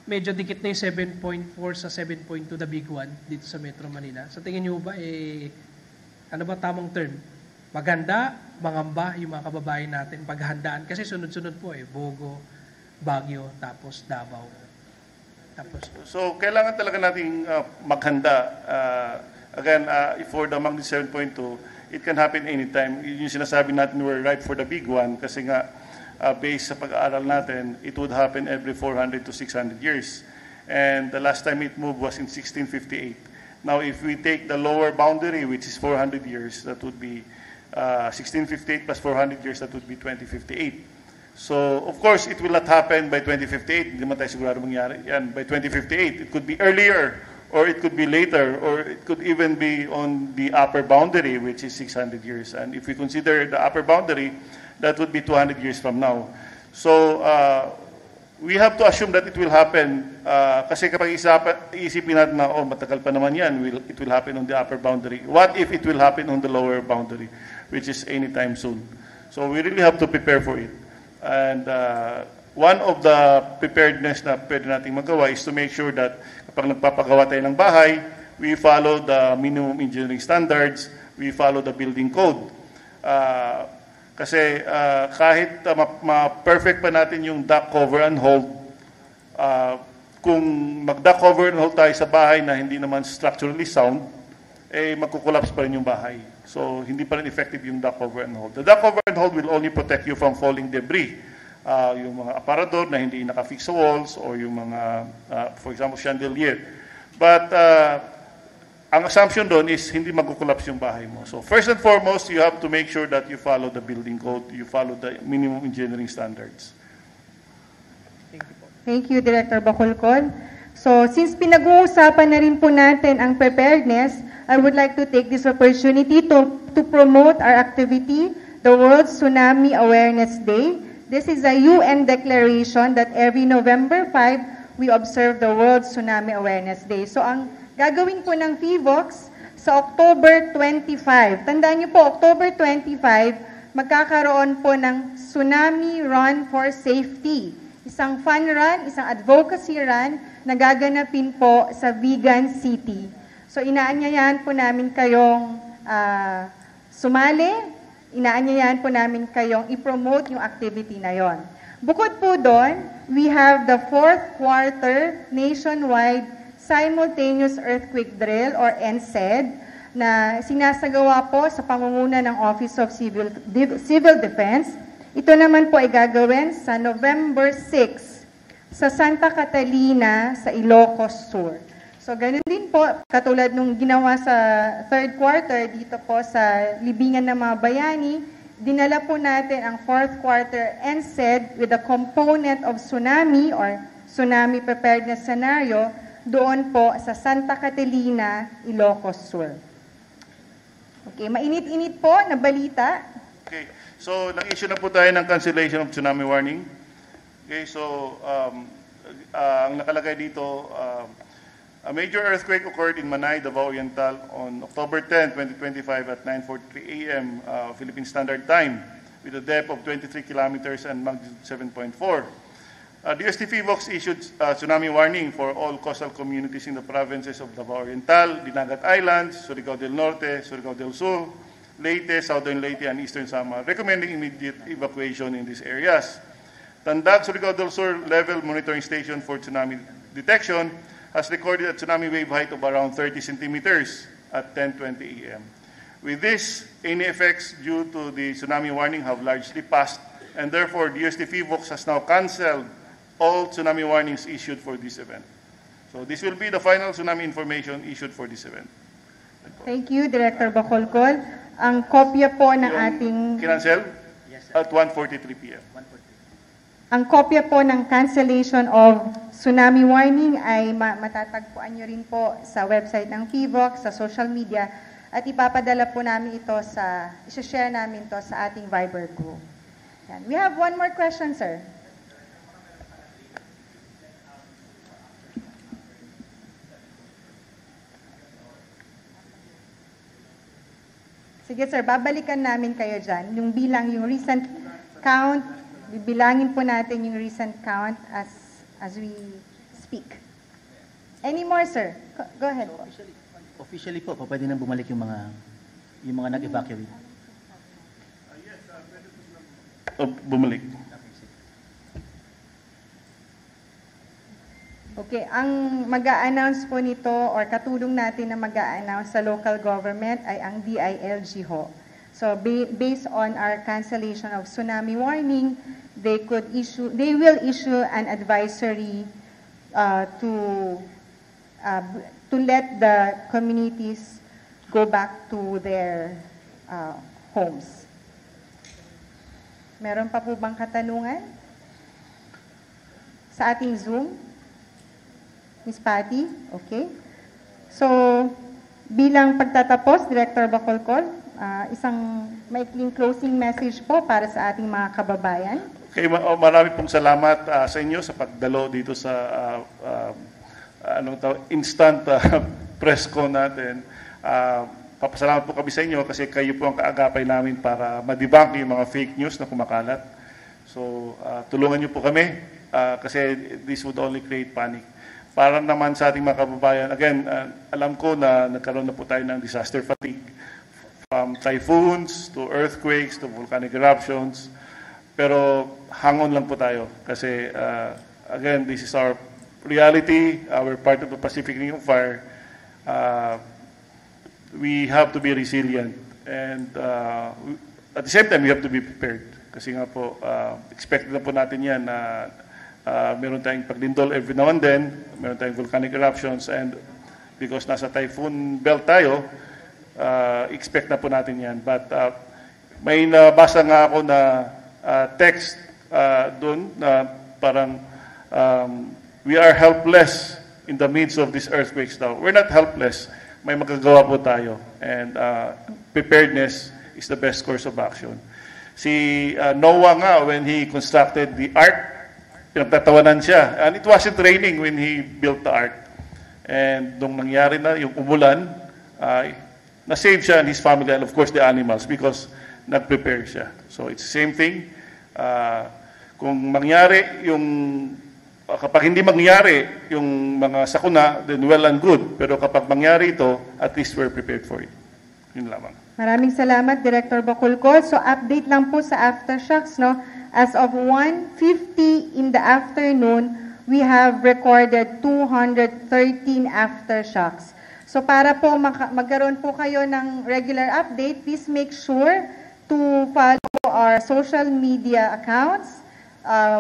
medyo dikit na yung 7.4 sa 7.2, the big one, dito sa Metro Manila. Sa tingin niyo ba, ano ba tamang term? Maganda, mangamba yung mga kababayan natin, paghandaan. Kasi sunod-sunod po Bogo, Baguio, tapos Davao. So, kailangan talaga nating maghanda. Again, for the magnitude 7.2, it can happen anytime. Yung sinasabi natin, we're ripe for the big one kasi nga, based sa pag-aaral natin, it would happen every 400 to 600 years. And the last time it moved was in 1658. Now, if we take the lower boundary, which is 400 years, that would be 1658 plus 400 years, that would be 2058. So, of course, it will not happen by 2058. Hindi man tayo sigurado mangyari yan. By 2058, it could be earlier, or it could be later, or it could even be on the upper boundary, which is 600 years. And if we consider the upper boundary, that would be 200 years from now. So, we have to assume that it will happen kasi kapag iisipin natin na matagal pa naman yan, it will happen on the upper boundary. What if it will happen on the lower boundary, which is anytime soon? So we really have to prepare for it. And one of the preparedness na pwede nating magawa is to make sure that kapag nagpapagawa tayo ng bahay, we follow the minimum engineering standards, we follow the building code. Kasi kahit ma-perfect pa natin yung duct cover and hold, kung mag-duct cover and hold tayo sa bahay na hindi naman structurally sound, magkukolapse pa rin yung bahay. So, hindi pa rin effective yung duct cover and hold. The duct cover and hold will only protect you from falling debris. Yung mga aparador na hindi naka-fix sa walls or yung mga, for example, chandelier. But, ang assumption doon is hindi magkukolapse yung bahay mo. So first and foremost, you have to make sure that you follow the building code, you follow the minimum engineering standards. Thank you, Director Bacolcol. So since pinag-uusapan na rin po natin ang preparedness, I would like to take this opportunity to promote our activity, the World Tsunami Awareness Day. This is a UN declaration that every November 5, we observe the World Tsunami Awareness Day. So ang gagawin po ng FIVOX sa October 25. Tandaan niyo po, October 25, magkakaroon po ng Tsunami Run for Safety. Isang fun run, isang advocacy run na gaganapin po sa Vigan City. So inaanyayahan po namin kayong sumali, inaanyayahan po namin kayong i-promote yung activity na yon. Bukod po doon, we have the 4th quarter nationwide simultaneous earthquake drill or NSED na sinasagawa po sa pangunguna ng Office of Civil Defense. Ito naman po ay gagawin sa November 6 sa Santa Catalina sa Ilocos Sur. So ganun din po, katulad nung ginawa sa 3rd quarter dito po sa Libingan ng mga Bayani, dinala po natin ang 4th quarter NSED with a component of tsunami or tsunami preparedness scenario doon po sa Santa Catalina, Ilocos Sur. Okay, mainit-init po na balita. Okay, so nag-issue na po tayo ng cancellation of tsunami warning. Okay, so ang nakalagay dito, a major earthquake occurred in Manay, Davao Oriental on October 10, 2025 at 9:43 a.m. Philippine Standard Time with a depth of 23 kilometers and magnitude 7.4. DST PHIVOLCS issued tsunami warning for all coastal communities in the provinces of Davao Oriental, Dinagat Islands, Surigao del Norte, Surigao del Sur, Leyte, Southern Leyte, and Eastern Samar, recommending immediate evacuation in these areas. Tandag, Surigao del Sur Level Monitoring Station for Tsunami Detection has recorded a tsunami wave height of around 30 centimeters at 10:20 a.m. With this, any effects due to the tsunami warning have largely passed, and therefore DST PHIVOLCS has now cancelled all tsunami warnings issued for this event. So this will be the final tsunami information issued for this event. Thank you, Director Bacolcol. Ang kopya po ng ating... Kinancel? Yes, at 1:43 p.m. Ang kopya po ng cancellation of tsunami warning ay matatagpuan nyo rin po sa website ng PHIVOLCS, sa social media, at ipapadala po namin ito isa-share namin ito sa ating Viber group. Yan. We have one more question, sir. Sige sir, babalikan namin kayo dyan. Yung bilang, yung recent count, bibilangin po natin yung recent count as we speak. Any more, sir? Go ahead po. Officially po, pwede na bumalik yung mga nag-evacuate. Bumalik. Okay, ang mag-a-announce po nito or katulong natin na mag-a-announce sa local government ay ang DILG ho. So based on our cancellation of tsunami warning, they will issue an advisory to let the communities go back to their homes. Meron pa po bang katanungan sa ating Zoom? Ms. Patty, okay. So, bilang pagtatapos, Director Bacolcol, isang maikling closing message po para sa ating mga kababayan. Okay, marami pong salamat sa inyo sa pagdalo dito sa instant press con natin. Papasalamat po kami sa inyo kasi kayo po ang kaagapay namin para ma-debunk yung mga fake news na kumakalat. So, tulungan niyo po kami kasi this would only create panic. Para naman sa ating mga kababayan, again, alam ko na nagkaroon na po tayo ng disaster fatigue. From typhoons to earthquakes to volcanic eruptions. Pero hangon lang po tayo kasi, again, this is our reality, our part of the Pacific Ring of Fire. We have to be resilient. And at the same time, we have to be prepared. Kasi nga po, expected na po natin yan na meron tayong paglindol every now and then, meron tayong volcanic eruptions, and because nasa typhoon belt tayo, expect na po natin yan. But may nabasa nga ako na text doon na parang we are helpless in the midst of these earthquakes now. We're not helpless. May magagawa po tayo. And preparedness is the best course of action. Si Noah nga, when he constructed the ark, pinagtatawanan siya. And it wasn't raining when he built the ark. And nung nangyari na yung umulan, na-save siya and his family and of course the animals because nag-prepare siya. So it's the same thing. Kung mangyari yung kapag hindi mangyari yung mga sakuna, then well and good. Pero kapag mangyari ito, at least we're prepared for it. Yun lamang. Maraming salamat, Director Bacolcol. So update lang po sa aftershocks, no? As of 1:50 in the afternoon, we have recorded 213 aftershocks. So para po magkaroon po kayo ng regular update, please make sure to follow our social media accounts,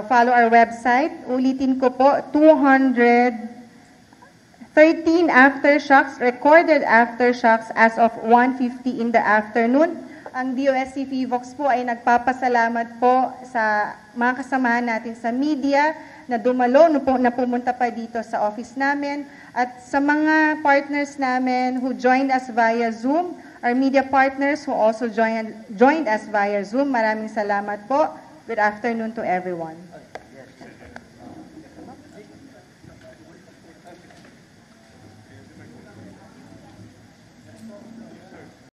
follow our website. Ulitin ko po, 213 aftershocks, recorded aftershocks as of 1:50 in the afternoon. Ang DOST PHIVOLCS po ay nagpapasalamat po sa mga kasamahan natin sa media na dumalo na pumunta pa dito sa office namin at sa mga partners namin who joined us via Zoom, our media partners who also joined us via Zoom. Maraming salamat po. Good afternoon to everyone.